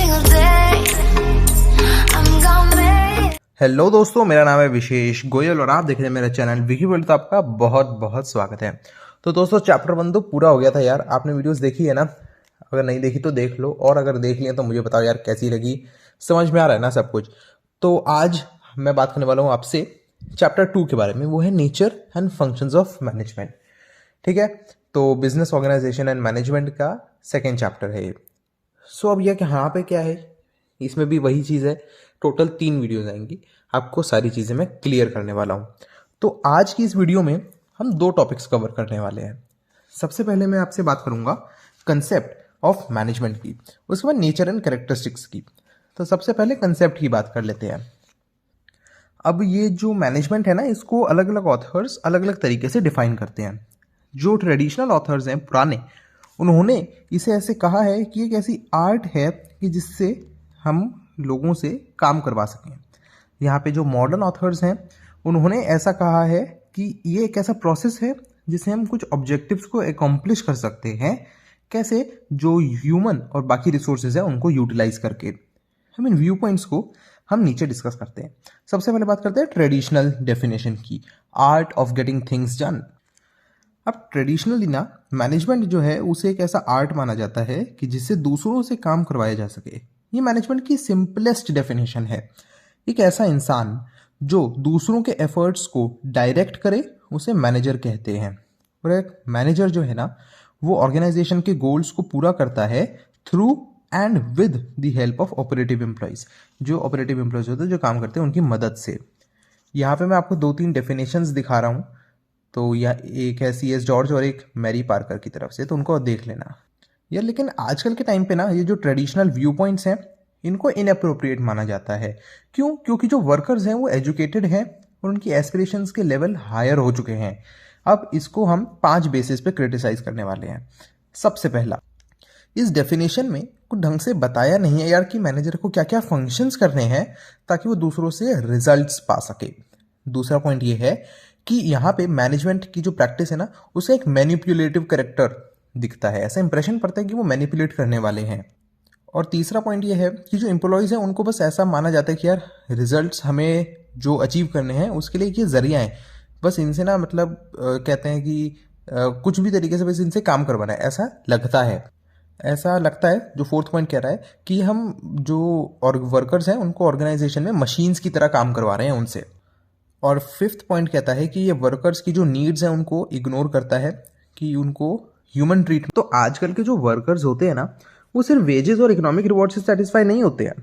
single day. I'm gonna make. Hello दोस्तों, मेरा नाम है विशेष गोयल और आप देख रहे हैं मेरा चैनल विकी वर्ल्ड। तो आपका बहुत बहुत स्वागत है। तो दोस्तों, चैप्टर 1 तो पूरा हो गया था यार। आपने वीडियोस देखी है ना? अगर नहीं देखी तो देख लो, और अगर देख लिया तो मुझे बताओ यार कैसी लगी, समझ में आ रहा है ना सब कुछ। तो आज मैं बात करने वाला हूँ आपसे चैप्टर 2 के बारे में। वो है nature and functions of management. ठीक है, तो बिजनेस ऑर्गेनाइजेशन एंड मैनेजमेंट का सेकेंड चैप्टर है ये। सो अब यह यहाँ पे क्या है, इसमें भी वही चीज़ है। टोटल 3 वीडियोज आएंगी, आपको सारी चीज़ें मैं क्लियर करने वाला हूँ। तो आज की इस वीडियो में हम 2 टॉपिक्स कवर करने वाले हैं। सबसे पहले मैं आपसे बात करूँगा कंसेप्ट ऑफ मैनेजमेंट की, उसके बाद नेचर एंड कैरेक्टरिस्टिक्स की। तो सबसे पहले कंसेप्ट की बात कर लेते हैं। अब ये जो मैनेजमेंट है ना, इसको अलग अलग ऑथर्स अलग अलग तरीके से डिफाइन करते हैं। जो ट्रेडिशनल ऑथर्स हैं पुराने, उन्होंने इसे ऐसे कहा है कि एक ऐसी आर्ट है कि जिससे हम लोगों से काम करवा सकें। यहाँ पे जो मॉडर्न ऑथर्स हैं, उन्होंने ऐसा कहा है कि ये एक ऐसा प्रोसेस है जिससे हम कुछ ऑब्जेक्टिव्स को एकम्प्लिश कर सकते हैं। कैसे? जो ह्यूमन और बाकी रिसोर्सेज हैं उनको यूटिलाइज करके। हम इन व्यू पॉइंट्स को हम नीचे डिस्कस करते हैं। सबसे पहले बात करते हैं ट्रेडिशनल डेफिनेशन की, art of getting things done. अब ट्रेडिशनली ना, मैनेजमेंट जो है उसे एक ऐसा आर्ट माना जाता है कि जिससे दूसरों से काम करवाया जा सके। ये मैनेजमेंट की सिंपलेस्ट डेफिनेशन है। एक ऐसा इंसान जो दूसरों के एफर्ट्स को डायरेक्ट करे, उसे मैनेजर कहते हैं। और एक मैनेजर जो है ना, वो ऑर्गेनाइजेशन के गोल्स को पूरा करता है through and with the help of operative employees. जो ऑपरेटिव एम्प्लॉयज होते हैं, जो काम करते हैं, उनकी मदद से। यहाँ पे मैं आपको 2-3 डेफिनेशंस दिखा रहा हूँ। तो यह एक है CS जॉर्ज और एक मैरी पार्कर की तरफ से, तो उनको देख लेना यार। लेकिन आजकल के टाइम पे ना, ये जो ट्रेडिशनल व्यू पॉइंट्स हैं, इनको इनअप्रोप्रिएट माना जाता है। क्यों? क्योंकि जो वर्कर्स हैं वो एजुकेटेड हैं और उनकी एस्पिरेशंस के लेवल हायर हो चुके हैं। अब इसको हम 5 बेसिस पे क्रिटिसाइज करने वाले हैं। सबसे पहला, इस डेफिनेशन में कुछ ढंग से बताया नहीं है यार कि मैनेजर को क्या क्या फंक्शंस करने हैं ताकि वो दूसरों से रिजल्ट्स पा सके। दूसरा पॉइंट ये है कि यहाँ पे मैनेजमेंट की जो प्रैक्टिस है ना, उसे एक मैनिपुलेटिव कैरेक्टर दिखता है। ऐसा इंप्रेशन पड़ता है कि वो मैनिपुलेट करने वाले हैं। और तीसरा पॉइंट ये है कि जो एम्प्लॉयज़ हैं उनको बस ऐसा माना जाता है कि यार रिजल्ट्स हमें जो अचीव करने हैं उसके लिए ये जरिया है, बस इनसे ना मतलब कहते हैं कि कुछ भी तरीके से बस इनसे काम करवाना है, ऐसा लगता है। ऐसा लगता है। जो फोर्थ पॉइंट कह रहा है कि हम जो और वर्कर्स हैं उनको ऑर्गेनाइजेशन में मशीन्स की तरह काम करवा रहे हैं उनसे। और फिफ्थ पॉइंट कहता है कि ये वर्कर्स की जो नीड्स हैं उनको इग्नोर करता है, कि उनको ह्यूमन ट्रीटमेंट। तो आजकल के जो वर्कर्स होते हैं ना, वो सिर्फ वेजेस और इकोनॉमिक रिवॉर्ड से सेटिस्फाई नहीं होते हैं।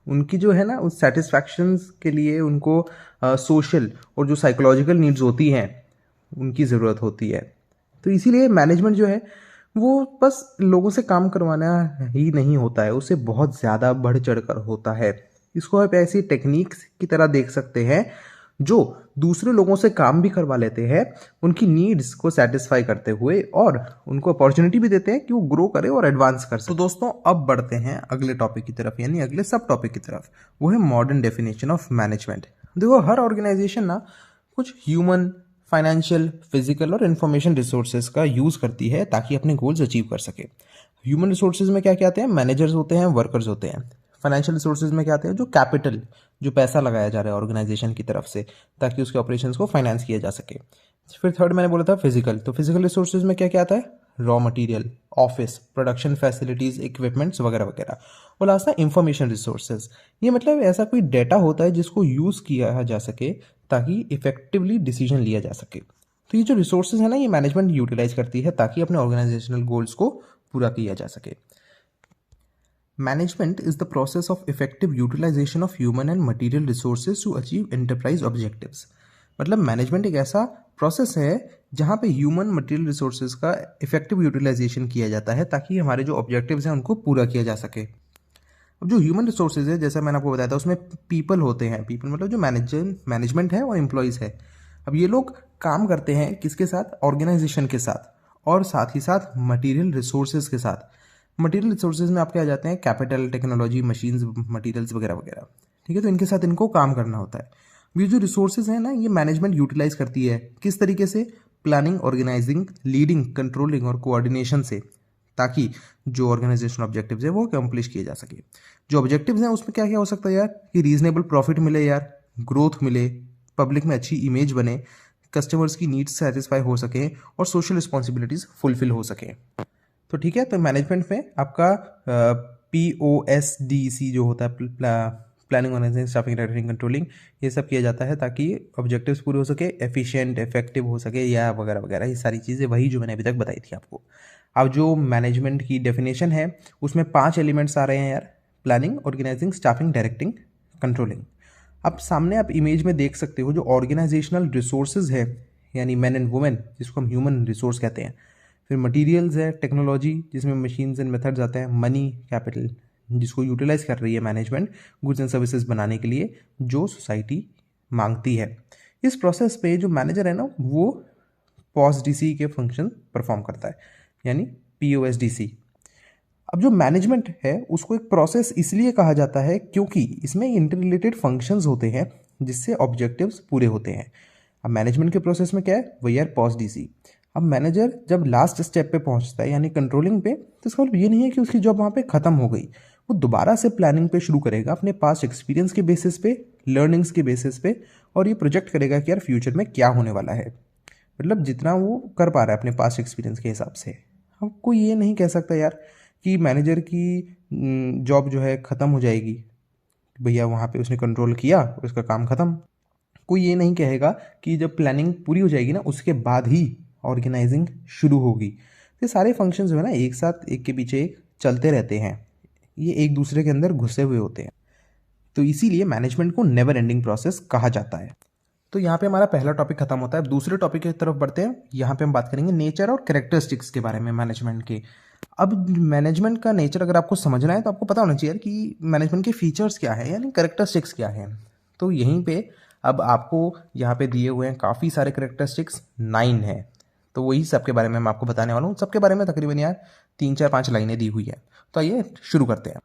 उनकी जो है ना, उस सेटिस्फैक्शंस के लिए उनको सोशल और जो साइकोलॉजिकल नीड्स होती हैं उनकी ज़रूरत होती है। तो इसीलिए मैनेजमेंट जो है वो बस लोगों से काम करवाना ही नहीं होता है, उसे बहुत ज़्यादा बढ़ चढ़ कर होता है। इसको आप ऐसी टेक्निक्स की तरह देख सकते हैं जो दूसरे लोगों से काम भी करवा लेते हैं, उनकी नीड्स को सेटिस्फाई करते हुए, और उनको अपॉर्चुनिटी भी देते हैं कि वो ग्रो करे और एडवांस कर सके। तो दोस्तों, अब बढ़ते हैं अगले टॉपिक की तरफ, यानी अगले सब टॉपिक की तरफ। वो है मॉडर्न डेफिनेशन ऑफ मैनेजमेंट। देखो, हर ऑर्गेनाइजेशन ना कुछ ह्यूमन, फाइनेंशियल, फिजिकल और इंफॉर्मेशन रिसोर्सेज का यूज़ करती है ताकि अपने गोल्स अचीव कर सके। ह्यूमन रिसोर्सेज में क्या क्या आते हैं? मैनेजर्स होते हैं, वर्कर्स होते हैं। फाइनेंशियल रिसोर्सेज में क्या आते हैं? जो कैपिटल, जो पैसा लगाया जा रहा है ऑर्गेनाइजेशन की तरफ से ताकि उसके ऑपरेशंस को फाइनेंस किया जा सके। फिर थर्ड मैंने बोला था फिजिकल। तो फिजिकल रिसोर्सेज में क्या क्या आता है? Raw material, office, production facilities, equipments वगैरह वगैरह। और लास्ट है इंफॉर्मेशन रिसोर्सेज। ये मतलब ऐसा कोई डेटा होता है जिसको यूज़ किया जा सके ताकि इफेक्टिवली डिसीजन लिया जा सके। तो ये जो रिसोर्सेज है ना, ये मैनेजमेंट यूटिलाइज करती है ताकि अपने ऑर्गेनाइजेशनल गोल्स को पूरा किया जा सके। Management is the process of effective utilization of human and material resources to achieve enterprise objectives। मतलब मैनेजमेंट एक ऐसा प्रोसेस है जहाँ पे ह्यूमन मटेरियल रिसोर्सेज का इफेक्टिव यूटिलाइजेशन किया जाता है ताकि हमारे जो ऑब्जेक्टिव्स हैं उनको पूरा किया जा सके। अब जो ह्यूमन रिसोर्सेज है, जैसा मैंने आपको बताया था, उसमें पीपल होते हैं। पीपल मतलब जो मैनेजमेंट है और एम्प्लॉयज़ है। अब ये लोग काम करते हैं किसके साथ? ऑर्गेनाइजेशन के साथ, और साथ ही साथ मटेरियल रिसोर्सेज के साथ। मटेरियल रिसोर्सेज में आपके आ जाते हैं कैपिटल, टेक्नोलॉजी, मशीन्स, मटेरियल्स वगैरह वगैरह। ठीक है, तो इनके साथ इनको काम करना होता है। ये जो रिसोर्सेज हैं ना, ये मैनेजमेंट यूटिलाइज करती है किस तरीके से? प्लानिंग, ऑर्गेनाइजिंग, लीडिंग, कंट्रोलिंग और कोऑर्डिनेशन से, ताकि जो ऑर्गेनाइजेशन ऑब्जेक्टिव्स है वो अकम्प्लिश किए जा सके। जो ऑब्जेक्टिव्स हैं उसमें क्या क्या हो सकता है यार, कि रीजनेबल प्रॉफिट मिले यार, ग्रोथ मिले, पब्लिक में अच्छी इमेज बने, कस्टमर्स की नीड्स सेटिस्फाई हो सके और सोशल रिस्पॉन्सिबिलिटीज फुलफिल हो सके। तो ठीक है, तो मैनेजमेंट में आपका POSDC जो होता है, planning, organising, staffing, directing, controlling, ये सब किया जाता है ताकि ऑब्जेक्टिव्स पूरे हो सके, एफिशिएंट, इफेक्टिव हो सके या वगैरह वगैरह, ये सारी चीज़ें वही जो मैंने अभी तक बताई थी आपको। अब जो मैनेजमेंट की डेफिनेशन है उसमें 5 एलिमेंट्स आ रहे हैं यार, planning, organising, staffing, directing, controlling. अब सामने आप इमेज में देख सकते हो जो ऑर्गेनाइजेशनल रिसोर्सेज है, यानी मैन एंड वुमेन, जिसको हम ह्यूमन रिसोर्स कहते हैं, फिर मटेरियल्स है, टेक्नोलॉजी जिसमें मशीन्स एंड मेथड्स आते हैं, मनी, कैपिटल जिसको यूटिलाइज कर रही है मैनेजमेंट गुड्स एंड सर्विसेज बनाने के लिए जो सोसाइटी मांगती है। इस प्रोसेस पे जो मैनेजर है ना वो POSDC के फंक्शन परफॉर्म करता है, यानी POSDC। अब जो मैनेजमेंट है उसको एक प्रोसेस इसलिए कहा जाता है क्योंकि इसमें इंटर रिलेटेड फंक्शंस होते हैं जिससे ऑब्जेक्टिव्स पूरे होते हैं। अब मैनेजमेंट के प्रोसेस में क्या है, वही यार POSDC। अब मैनेजर जब लास्ट स्टेप पे पहुंचता है यानी कंट्रोलिंग पे, तो इसका मतलब ये नहीं है कि उसकी जॉब वहाँ पे खत्म हो गई, वो दोबारा से प्लानिंग पे शुरू करेगा अपने पास्ट एक्सपीरियंस के बेसिस पे, लर्निंग्स के बेसिस पे, और ये प्रोजेक्ट करेगा कि यार फ्यूचर में क्या होने वाला है, मतलब जितना वो कर पा रहा है अपने पास्ट एक्सपीरियंस के हिसाब से। अब कोई ये नहीं कह सकता यार कि मैनेजर की जॉब जो है ख़त्म हो जाएगी, भैया वहाँ पे उसने कंट्रोल किया उसका काम ख़त्म। कोई ये नहीं कहेगा कि जब प्लानिंग पूरी हो जाएगी ना उसके बाद ही ऑर्गेनाइजिंग शुरू होगी। ये सारे फंक्शंस जो है ना एक साथ एक के पीछे एक चलते रहते हैं, ये एक दूसरे के अंदर घुसे हुए होते हैं, तो इसीलिए मैनेजमेंट को नेवर एंडिंग प्रोसेस कहा जाता है। तो यहाँ पे हमारा पहला टॉपिक खत्म होता है। अब दूसरे टॉपिक की तरफ बढ़ते हैं। यहाँ पे हम बात करेंगे नेचर और कैरेक्टरिस्टिक्स के बारे में मैनेजमेंट के। अब मैनेजमेंट का नेचर अगर आपको समझना है तो आपको पता होना चाहिए कि मैनेजमेंट के फीचर्स क्या है, यानी कैरेक्टरिस्टिक्स क्या है। तो यहीं पे अब आपको यहाँ पे दिए हुए हैं काफ़ी सारे कैरेक्टरिस्टिक्स, 9 हैं, तो वही सबके बारे में मैं आपको बताने वाला हूँ। सबके बारे में तकरीबन यार 3, 4, 5 लाइनें दी हुई है। तो आइए शुरू करते हैं।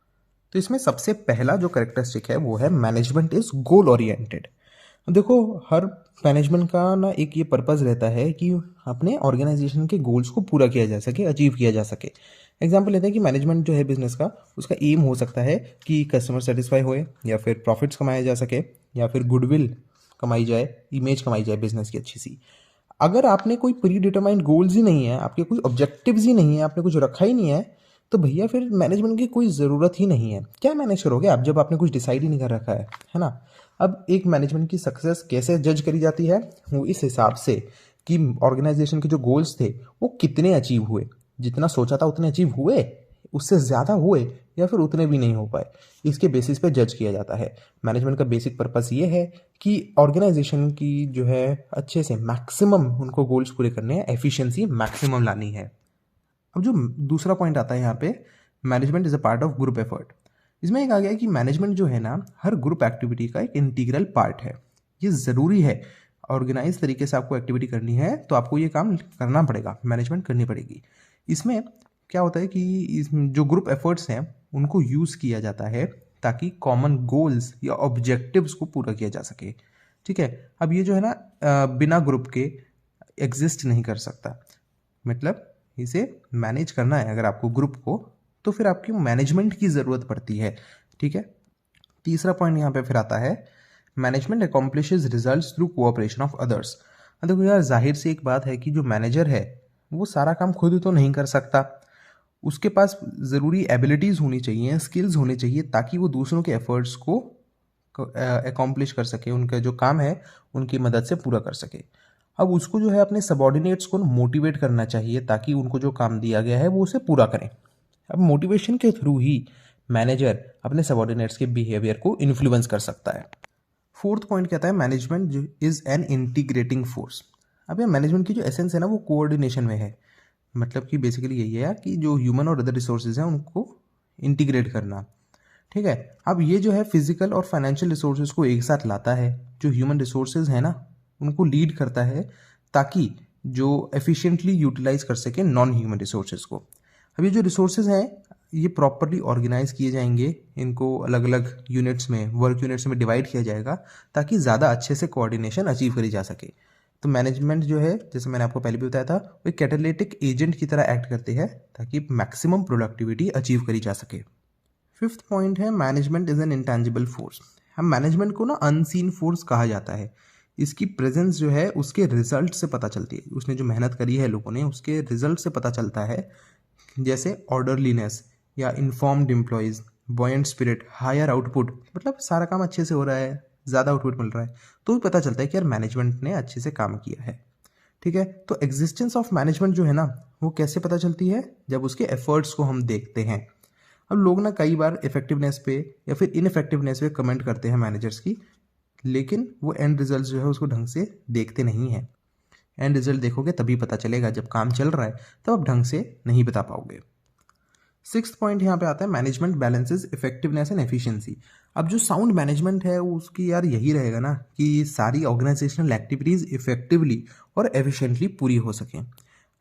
तो इसमें सबसे पहला जो कैरेक्टरिस्टिक है वो है मैनेजमेंट इज गोल ओरिएंटेड। देखो हर मैनेजमेंट का ना एक ये पर्पज़ रहता है कि अपने ऑर्गेनाइजेशन के गोल्स को पूरा किया जा सके, अचीव किया जा सके। एग्जाम्पल लेते हैं कि मैनेजमेंट जो है बिजनेस का, उसका एम हो सकता है कि कस्टमर सेटिस्फाई होए, या फिर प्रॉफिट्स कमाए जा सके, या फिर गुडविल कमाई जाए, इमेज कमाई जाए बिजनेस की अच्छी सी। अगर आपने कोई प्री डिटरमाइंड गोल्स ही नहीं है, आपके कोई ऑब्जेक्टिव्स ही नहीं है, आपने कुछ रखा ही नहीं है, तो भैया फिर मैनेजमेंट की कोई ज़रूरत ही नहीं है। क्या मैनेज करोगे आप जब आपने कुछ डिसाइड ही नहीं कर रखा है ना। अब एक मैनेजमेंट की सक्सेस कैसे जज करी जाती है, वो इस हिसाब से कि ऑर्गेनाइजेशन के जो गोल्स थे वो कितने अचीव हुए, जितना सोचा था उतने अचीव हुए, उससे ज़्यादा हुए, या फिर उतने भी नहीं हो पाए, इसके बेसिस पे जज किया जाता है। मैनेजमेंट का बेसिक पर्पस ये है कि ऑर्गेनाइजेशन की जो है अच्छे से मैक्सिमम उनको गोल्स पूरे करने हैं, एफिशिएंसी मैक्सिमम लानी है। अब जो दूसरा पॉइंट आता है यहाँ पे, management is a part of group effort. इसमें एक आ गया है कि मैनेजमेंट जो है ना हर ग्रुप एक्टिविटी का एक इंटीग्रल पार्ट है। ये ज़रूरी है, ऑर्गेनाइज तरीके से आपको एक्टिविटी करनी है तो आपको ये काम करना पड़ेगा, मैनेजमेंट करनी पड़ेगी। इसमें क्या होता है कि जो ग्रुप एफर्ट्स हैं उनको यूज़ किया जाता है ताकि कॉमन गोल्स या ऑब्जेक्टिव्स को पूरा किया जा सके। ठीक है, अब ये जो है ना बिना ग्रुप के एग्जिस्ट नहीं कर सकता, मतलब इसे मैनेज करना है अगर आपको ग्रुप को, तो फिर आपकी मैनेजमेंट की ज़रूरत पड़ती है। ठीक है, तीसरा पॉइंट यहाँ पे फिर आता है, management accomplishes results through cooperation of others. देखो यार जाहिर सी एक बात है कि जो मैनेजर है वो सारा काम खुद तो नहीं कर सकता, उसके पास ज़रूरी एबिलिटीज़ होनी चाहिए, स्किल्स होने चाहिए, ताकि वो दूसरों के एफर्ट्स को अकॉम्प्लिश कर सके, उनका जो काम है उनकी मदद से पूरा कर सके। अब उसको जो है अपने सबॉर्डिनेट्स को मोटिवेट करना चाहिए ताकि उनको जो काम दिया गया है वो उसे पूरा करें। अब मोटिवेशन के थ्रू ही मैनेजर अपने सबॉर्डिनेट्स के बिहेवियर को इन्फ्लुएंस कर सकता है। फोर्थ पॉइंट कहता है management is an integrating force. अब यह मैनेजमेंट की जो एसेंस है ना वो कोऑर्डिनेशन में है, मतलब कि बेसिकली यही है कि जो ह्यूमन और अदर रिसोर्सेज हैं उनको इंटीग्रेट करना। ठीक है, अब ये जो है फिजिकल और फाइनेंशियल रिसोर्सेज को एक साथ लाता है, जो ह्यूमन रिसोर्सेज है ना उनको लीड करता है ताकि जो एफिशिएंटली यूटिलाइज कर सके नॉन ह्यूमन रिसोर्सेज को। अब ये जो रिसोर्सेज हैं ये प्रॉपरली ऑर्गेनाइज किए जाएंगे, इनको अलग अलग यूनिट्स में, वर्क यूनिट्स में डिवाइड किया जाएगा ताकि ज़्यादा अच्छे से कोऑर्डिनेशन अचीव करी जा सके। तो मैनेजमेंट जो है, जैसे मैंने आपको पहले भी बताया था, वो एक कैटालिटिक एजेंट की तरह एक्ट करते हैं ताकि मैक्सिमम प्रोडक्टिविटी अचीव करी जा सके। फिफ्थ पॉइंट है management is an intangible force. हम मैनेजमेंट को ना अनसीन फोर्स कहा जाता है। इसकी प्रेजेंस जो है उसके रिजल्ट से पता चलती है, उसने जो मेहनत करी है लोगों ने उसके रिजल्ट से पता चलता है, जैसे ऑर्डरलीनेस या informed employees, buoyant spirit, higher output, मतलब सारा काम अच्छे से हो रहा है, ज़्यादा आउटपुट मिल रहा है, तो भी पता चलता है कि यार मैनेजमेंट ने अच्छे से काम किया है। ठीक है, तो एग्जिस्टेंस ऑफ मैनेजमेंट जो है ना वो कैसे पता चलती है, जब उसके एफर्ट्स को हम देखते हैं। अब लोग ना कई बार इफेक्टिवनेस पे या फिर इनफेक्टिवनेस पे कमेंट करते हैं मैनेजर्स की, लेकिन वो एंड रिजल्ट जो है उसको ढंग से देखते नहीं हैं। एंड रिजल्ट देखोगे तभी पता चलेगा, जब काम चल रहा है तब आप ढंग से नहीं बता पाओगे। सिक्स्थ पॉइंट यहाँ पे आता है management balances effectiveness and efficiency. अब जो साउंड मैनेजमेंट है उसकी यार यही रहेगा ना कि सारी ऑर्गेनाइजेशनल एक्टिविटीज़ इफेक्टिवली और एफिशिएंटली पूरी हो सकें।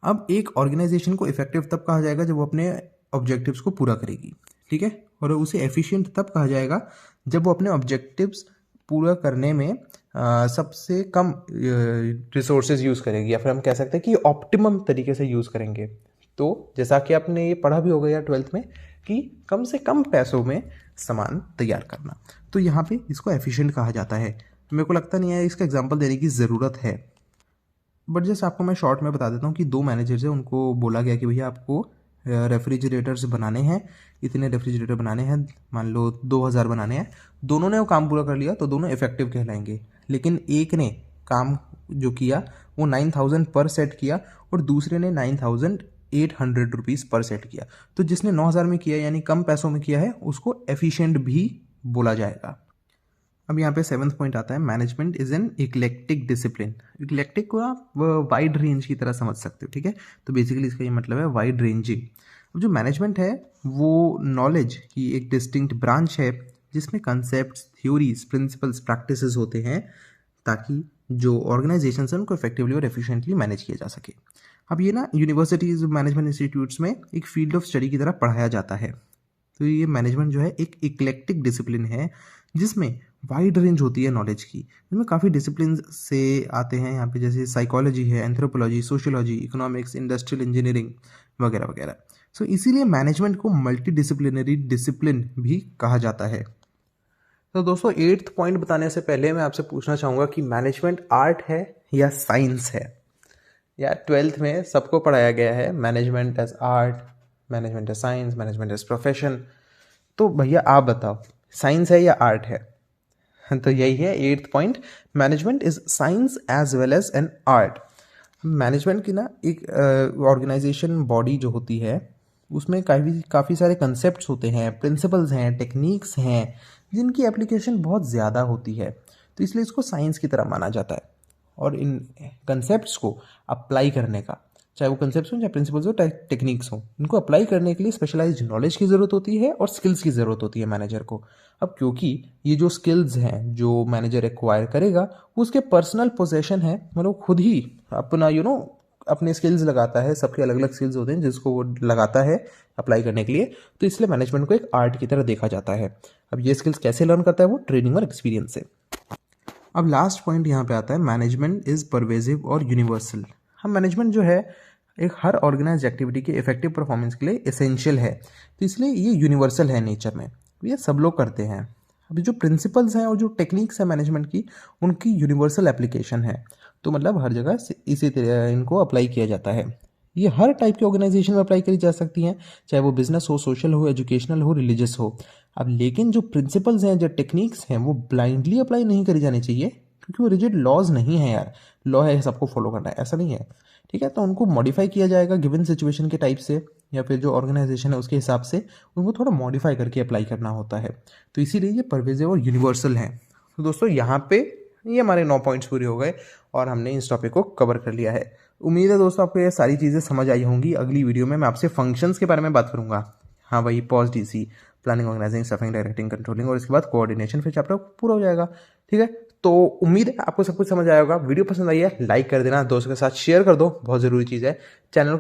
अब एक ऑर्गेनाइजेशन को इफेक्टिव तब कहा जाएगा जब वो अपने ऑब्जेक्टिव्स को पूरा करेगी, ठीक है, और उसे एफिशिएंट तब कहा जाएगा जब वो अपने ऑब्जेक्टिव्स पूरा करने में सबसे कम रिसोर्सेज यूज़ करेगी, या फिर हम कह सकते हैं कि ऑप्टिमम तरीके से यूज़ करेंगे। तो जैसा कि आपने ये पढ़ा भी होगा यार 12th में कि कम से कम पैसों में सामान तैयार करना, तो यहाँ पे इसको एफिशिएंट कहा जाता है। मेरे को लगता नहीं है इसका एग्जांपल देने की ज़रूरत है, बट जैसे आपको मैं शॉर्ट में बता देता हूँ कि दो मैनेजर्स हैं, उनको बोला गया कि भैया आपको रेफ्रिजरेटर्स बनाने हैं, इतने रेफ्रिजरेटर बनाने हैं, मान लो 2000 बनाने हैं। दोनों ने वो काम पूरा कर लिया तो दोनों इफेक्टिव कहलाएंगे, लेकिन एक ने काम जो किया वो 9000 पर सेट किया और दूसरे ने 9800 रुपीज़ पर सेट किया। तो जिसने 9000 में किया यानी कम पैसों में किया है उसको एफिशिएंट भी बोला जाएगा। अब यहाँ पे 7th पॉइंट आता है management is an eclectic discipline. Eclectic को आप वाइड रेंज की तरह समझ सकते हो, ठीक है, तो बेसिकली इसका ये मतलब है वाइड रेंजिंग। अब जो मैनेजमेंट है वो नॉलेज की एक डिस्टिंक्ट ब्रांच है जिसमें कंसेप्ट्स, थ्योरीज, प्रिंसिपल्स, प्रैक्टिसेस होते हैं ताकि जो ऑर्गेनाइजेशन है उनको इफेक्टिवली और एफिशिएंटली मैनेज किया जा सके। अब ये ना यूनिवर्सिटीज़, मैनेजमेंट इंस्टीट्यूट्स में एक फील्ड ऑफ स्टडी की तरह पढ़ाया जाता है। तो ये मैनेजमेंट जो है एक इक्लेक्टिक डिसिप्लिन है जिसमें वाइड रेंज होती है नॉलेज की, जिसमें काफ़ी डिसिप्लिन से आते हैं यहाँ पे, जैसे साइकोलॉजी है, anthropology, sociology, economics, industrial engineering वगैरह वगैरह। सो इसीलिए मैनेजमेंट को मल्टी डिसिप्लिनरी डिसिप्लिन भी कहा जाता है। तो दोस्तों 8th पॉइंट बताने से पहले मैं आपसे पूछना चाहूँगा कि मैनेजमेंट आर्ट है या साइंस है। यार 12th में सबको पढ़ाया गया है management as art, management as science, management as profession. तो भैया आप बताओ साइंस है या आर्ट है? तो यही है 8th point, management is science as well as an art. Management की ना एक ऑर्गेनाइजेशन बॉडी जो होती है उसमें काफ़ी सारे कंसेप्ट्स होते हैं, प्रिंसिपल्स हैं, टेक्निक्स हैं जिनकी एप्लीकेशन बहुत ज़्यादा होती है, तो इसलिए इसको साइंस की तरह माना जाता है। और इन कंसेप्ट्स को अप्लाई करने का, चाहे वो कंसेप्ट्स हो, चाहे प्रिंसिपल्स हो, टेक्निक्स हो, इनको अप्लाई करने के लिए स्पेशलाइज्ड नॉलेज की ज़रूरत होती है और स्किल्स की ज़रूरत होती है मैनेजर को। अब क्योंकि ये जो स्किल्स हैं जो मैनेजर एक्वायर करेगा वो उसके पर्सनल पोजेशन है, मतलब खुद ही अपना अपने स्किल्स लगाता है, सबके अलग अलग स्किल्स होते हैं जिसको वो लगाता है अप्लाई करने के लिए, तो इसलिए मैनेजमेंट को एक आर्ट की तरह देखा जाता है। अब ये स्किल्स कैसे लर्न करता है? वो ट्रेनिंग और एक्सपीरियंस से। अब लास्ट पॉइंट यहाँ पे आता है मैनेजमेंट इज़ परवेजिव और यूनिवर्सल। हम मैनेजमेंट जो है एक हर ऑर्गेनाइज एक्टिविटी के इफेक्टिव परफॉर्मेंस के लिए एसेंशियल है, तो इसलिए ये यूनिवर्सल है नेचर में, ये सब लोग करते हैं। अभी जो प्रिंसिपल्स हैं और जो टेक्निक्स हैं मैनेजमेंट की, उनकी यूनिवर्सल एप्लीकेशन है, तो मतलब हर जगह इसी तरह इनको अप्लाई किया जाता है। ये हर टाइप की ऑर्गेनाइजेशन में अप्लाई करी जा सकती हैं, चाहे वो बिजनेस हो, सोशल हो, एजुकेशनल हो, रिलीजियस हो। अब लेकिन जो प्रिंसिपल्स हैं, जो टेक्निक्स हैं, वो ब्लाइंडली अप्लाई नहीं करी जानी चाहिए, क्योंकि वो रिजिड लॉज नहीं है यार, लॉ है सबको फॉलो करना है ऐसा नहीं है, ठीक है। तो उनको मॉडिफाई किया जाएगा गिवन सिचुएशन के टाइप से, या फिर जो ऑर्गेनाइजेशन है उसके हिसाब से उनको थोड़ा मॉडिफाई करके अप्लाई करना होता है, तो इसीलिए ये परवेजिव और यूनिवर्सल है। तो दोस्तों यहाँ पे ये हमारे 9 पॉइंट्स पूरे हो गए और हमने इस टॉपिक को कवर कर लिया है। उम्मीद है दोस्तों आपको ये सारी चीज़ें समझ आई होंगी। अगली वीडियो में मैं आपसे फंक्शंस के बारे में बात करूँगा, हाँ वही POSDC, planning, organising, staffing, directing, controlling, और इसके बाद कोऑर्डिनेशन, फिर चैप्टर पूरा हो जाएगा, ठीक है। तो उम्मीद है आपको सब कुछ समझ आया होगा। वीडियो पसंद आई है लाइक कर देना, दोस्तों के साथ शेयर कर दो, बहुत ज़रूरी चीज़ है। चैनल को